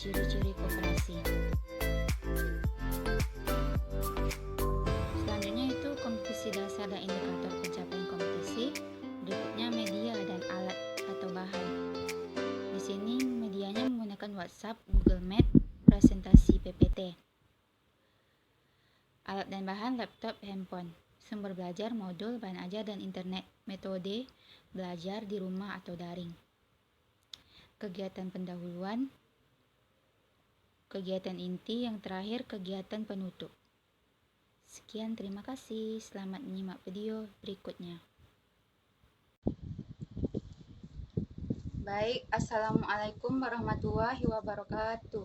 ciri-ciri koperasi. Selanjutnya itu kompetisi dasar dan indikator pencapaian kompetisi. Berikutnya media dan alat atau bahan. Di sini medianya menggunakan WhatsApp, Google Meet, presentasi PPT. Alat dan bahan laptop, handphone. Sumber belajar, modul, bahan ajar, dan internet. Metode belajar di rumah atau daring. Kegiatan pendahuluan, kegiatan inti, yang terakhir kegiatan penutup. Sekian, terima kasih. Selamat menyimak video berikutnya. Baik, Assalamualaikum warahmatullahi wabarakatuh.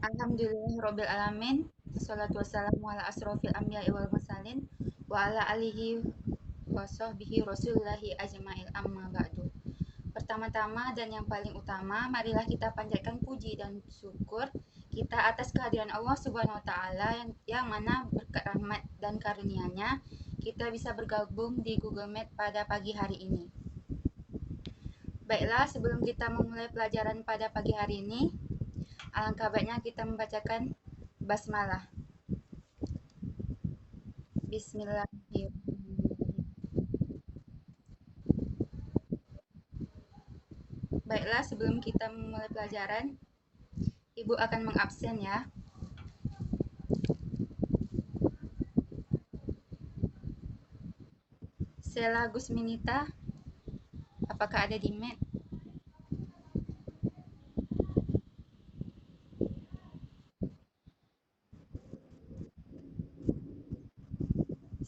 Alhamdulillahirabbil alamin. Wassalatu wassalamu ala asrofil anbiya'i wal mursalin wa ala alihi wa sahbihi rasulillahi ajma'il, amma ba'du. Pertama-tama dan yang paling utama, marilah kita panjatkan puji dan syukur kita atas kehadiran Allah Subhanahu wa taala yang mana berkat rahmat dan karunia-Nya kita bisa bergabung di Google Meet pada pagi hari ini. Baiklah, sebelum kita memulai pelajaran pada pagi hari ini, alangkah baiknya kita membacakan basmalah. Bismillahirrahmanirrahim. Baiklah, sebelum kita memulai pelajaran, Ibu akan mengabsen ya. Sela Gusminita, apakah ada di Meet?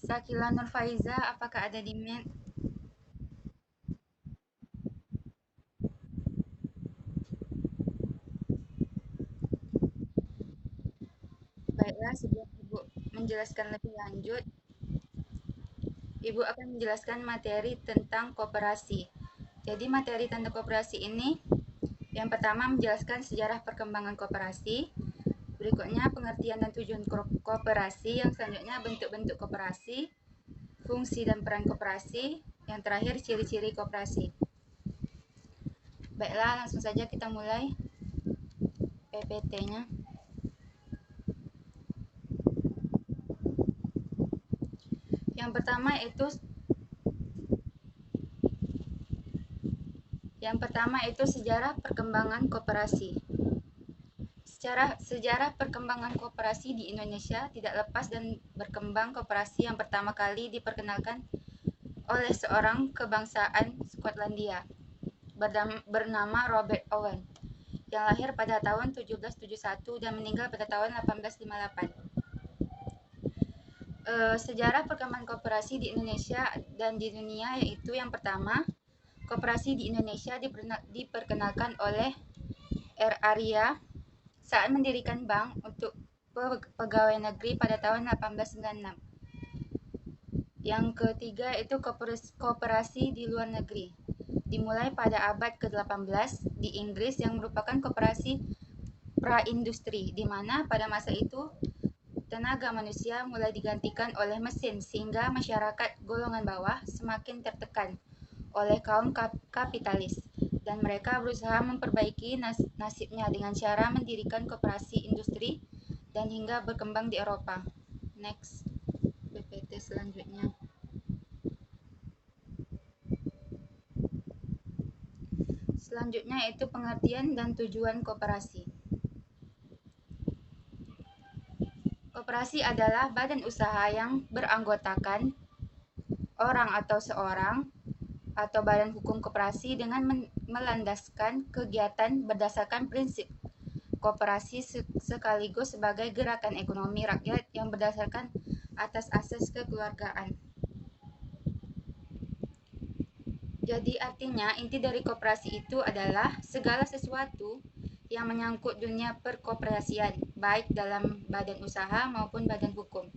Sakila Nurfaiza, apakah ada di Meet? Baiklah, sebelum Ibu menjelaskan lebih lanjut, Ibu akan menjelaskan materi tentang koperasi. Jadi materi tentang koperasi ini yang pertama menjelaskan sejarah perkembangan koperasi, berikutnya pengertian dan tujuan koperasi, yang selanjutnya bentuk-bentuk koperasi, fungsi dan peran koperasi, yang terakhir ciri-ciri koperasi. Baiklah, langsung saja kita mulai PPT-nya. Yang pertama itu sejarah perkembangan koperasi. Sejarah perkembangan koperasi di Indonesia tidak lepas dan berkembang koperasi yang pertama kali diperkenalkan oleh seorang kebangsaan Skotlandia bernama Robert Owen yang lahir pada tahun 1771 dan meninggal pada tahun 1858. Sejarah perkembangan koperasi di Indonesia dan di dunia yaitu yang pertama, koperasi di Indonesia diperkenalkan oleh R. Arya saat mendirikan bank untuk pegawai negeri pada tahun 1896. Yang ketiga itu koperasi di luar negeri. Dimulai pada abad ke-18 di Inggris yang merupakan koperasi pra-industri, di mana pada masa itu tenaga manusia mulai digantikan oleh mesin sehingga masyarakat golongan bawah semakin tertekan oleh kaum kapitalis dan mereka berusaha memperbaiki nasibnya dengan cara mendirikan koperasi industri dan hingga berkembang di Eropa. Next, PPT selanjutnya. Selanjutnya itu pengertian dan tujuan koperasi. Koperasi adalah badan usaha yang beranggotakan orang atau seorang atau badan hukum koperasi dengan melandaskan kegiatan berdasarkan prinsip koperasi sekaligus sebagai gerakan ekonomi rakyat yang berdasarkan atas asas kekeluargaan. Jadi artinya inti dari koperasi itu adalah segala sesuatu yang menyangkut dunia perkoperasian, baik dalam badan usaha maupun badan hukum.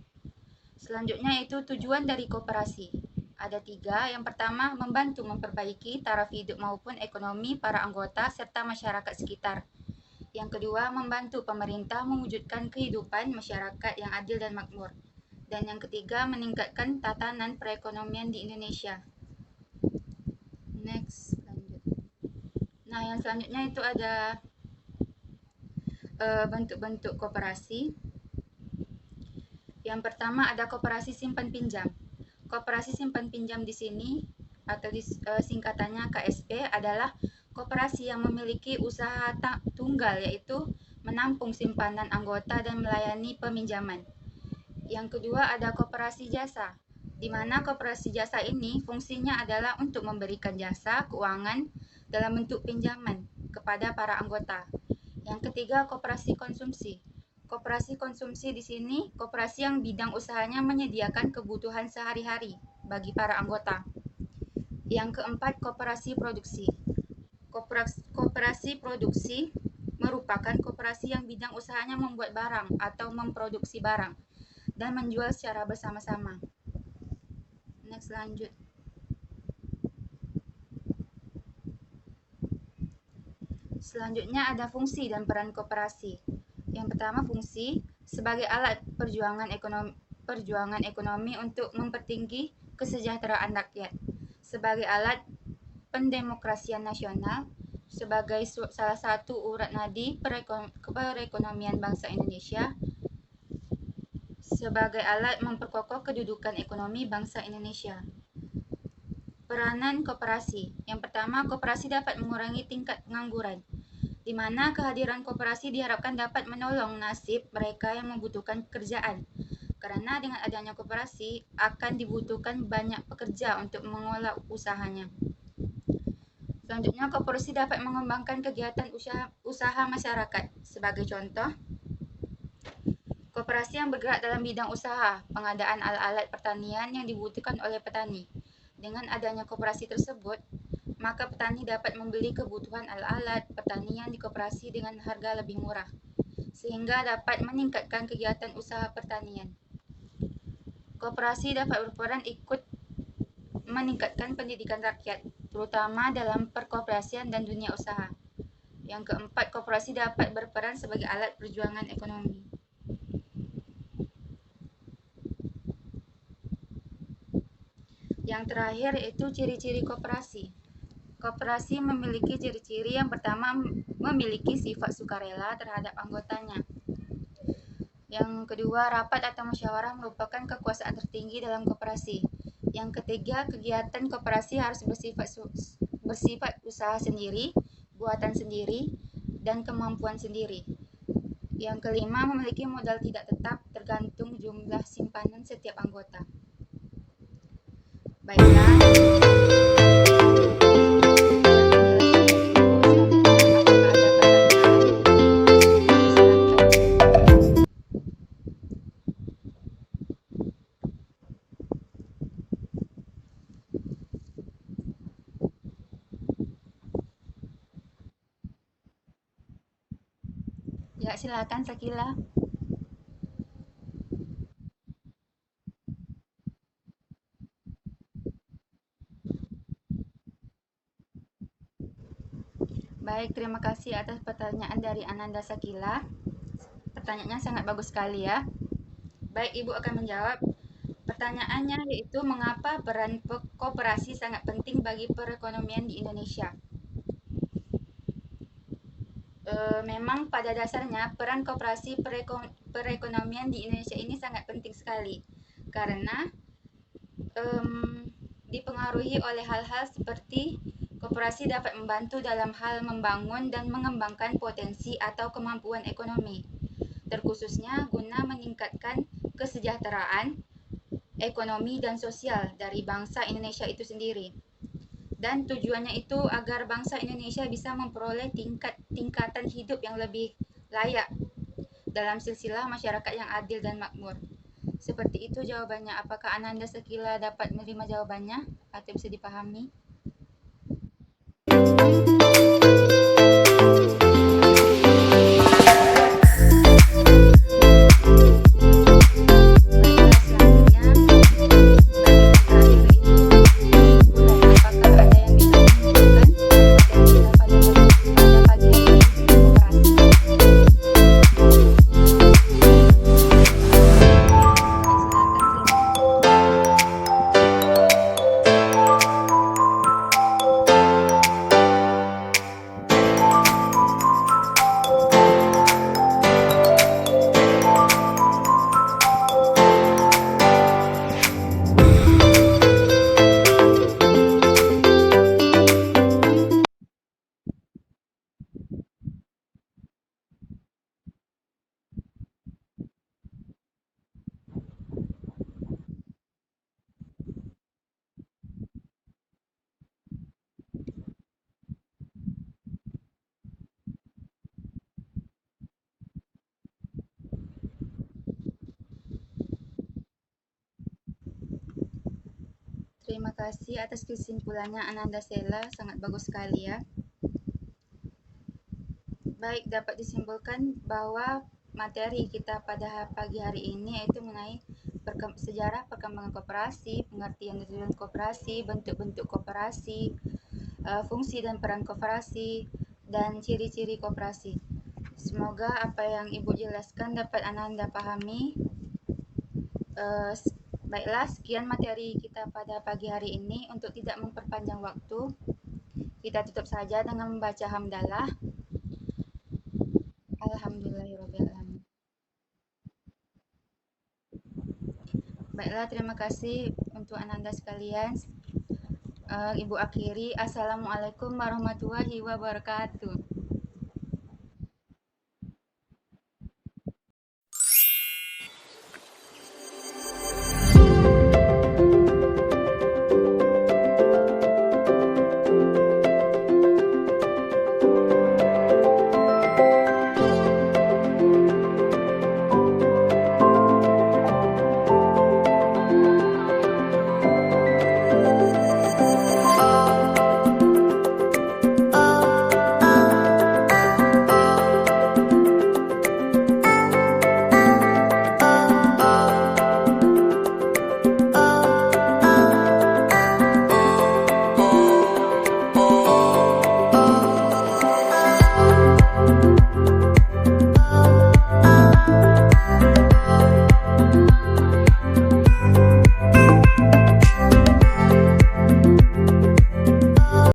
Selanjutnya itu tujuan dari koperasi. Ada 3. Yang pertama, membantu memperbaiki taraf hidup maupun ekonomi para anggota serta masyarakat sekitar. Yang kedua, membantu pemerintah mewujudkan kehidupan masyarakat yang adil dan makmur. Dan yang ketiga, meningkatkan tatanan perekonomian di Indonesia. Next, lanjut. Nah, yang selanjutnya itu ada bentuk-bentuk koperasi. Yang pertama ada koperasi simpan pinjam. Koperasi simpan pinjam di sini atau singkatannya KSP adalah koperasi yang memiliki usaha tunggal, yaitu menampung simpanan anggota dan melayani peminjaman. Yang kedua ada koperasi jasa, di mana koperasi jasa ini fungsinya adalah untuk memberikan jasa keuangan dalam bentuk pinjaman kepada para anggota. Yang ketiga koperasi konsumsi. Koperasi konsumsi di sini koperasi yang bidang usahanya menyediakan kebutuhan sehari-hari bagi para anggota. Yang keempat koperasi produksi. Koperasi produksi merupakan koperasi yang bidang usahanya membuat barang atau memproduksi barang dan menjual secara bersama-sama. Next, lanjut. Selanjutnya ada fungsi dan peran koperasi. Yang pertama fungsi sebagai alat perjuangan ekonomi untuk mempertinggi kesejahteraan rakyat, sebagai alat pendemokrasian nasional, sebagai salah satu urat nadi perekonomian bangsa Indonesia, sebagai alat memperkokoh kedudukan ekonomi bangsa Indonesia. Peranan koperasi. Yang pertama, koperasi dapat mengurangi tingkat pengangguran, di mana kehadiran koperasi diharapkan dapat menolong nasib mereka yang membutuhkan pekerjaan. Karena dengan adanya koperasi akan dibutuhkan banyak pekerja untuk mengolah usahanya. Selanjutnya, koperasi dapat mengembangkan kegiatan usaha masyarakat. Sebagai contoh, koperasi yang bergerak dalam bidang usaha, pengadaan alat-alat pertanian yang dibutuhkan oleh petani. Dengan adanya koperasi tersebut, maka petani dapat membeli kebutuhan alat-alat pertanian di koperasi dengan harga lebih murah, sehingga dapat meningkatkan kegiatan usaha pertanian. Koperasi dapat berperan ikut meningkatkan pendidikan rakyat, terutama dalam perkoperasian dan dunia usaha. Yang keempat, koperasi dapat berperan sebagai alat perjuangan ekonomi. Yang terakhir yaitu ciri-ciri koperasi. Koperasi memiliki ciri-ciri yang pertama, memiliki sifat sukarela terhadap anggotanya. Yang kedua, rapat atau musyawarah merupakan kekuasaan tertinggi dalam koperasi. Yang ketiga, kegiatan koperasi harus bersifat usaha sendiri, buatan sendiri, dan kemampuan sendiri. Yang kelima, memiliki modal tidak tetap tergantung jumlah simpanan setiap anggota. Baiklah. Ya, silakan Sakila. Baik, terima kasih atas pertanyaan dari Ananda Sakila. Pertanyaannya sangat bagus sekali ya. Baik, Ibu akan menjawab. Pertanyaannya yaitu mengapa peran koperasi sangat penting bagi perekonomian di Indonesia. Memang pada dasarnya peran koperasi perekonomian di Indonesia ini sangat penting sekali, karena dipengaruhi oleh hal-hal seperti koperasi dapat membantu dalam hal membangun dan mengembangkan potensi atau kemampuan ekonomi, terkhususnya guna meningkatkan kesejahteraan ekonomi dan sosial dari bangsa Indonesia itu sendiri. Dan tujuannya itu agar bangsa Indonesia bisa memperoleh tingkatan hidup yang lebih layak dalam silsilah masyarakat yang adil dan makmur. Seperti itu jawabannya. Apakah Ananda Sakila dapat menerima jawabannya atau bisa dipahami? Silakan. Terima kasih atas kesimpulannya Ananda Sela, sangat bagus sekali ya. Baik, dapat disimpulkan bahwa materi kita pada pagi hari ini yaitu mengenai sejarah perkembangan koperasi, pengertian dan tujuan koperasi, bentuk-bentuk koperasi, fungsi dan peran koperasi, dan ciri-ciri koperasi. Semoga apa yang Ibu jelaskan dapat Ananda pahami. Baiklah, sekian materi kita pada pagi hari ini. Untuk tidak memperpanjang waktu, kita tutup saja dengan membaca hamdalah. Alhamdulillahirrahmanirrahim. Baiklah, terima kasih untuk Ananda sekalian. Ibu akhiri, Assalamualaikum warahmatullahi wabarakatuh.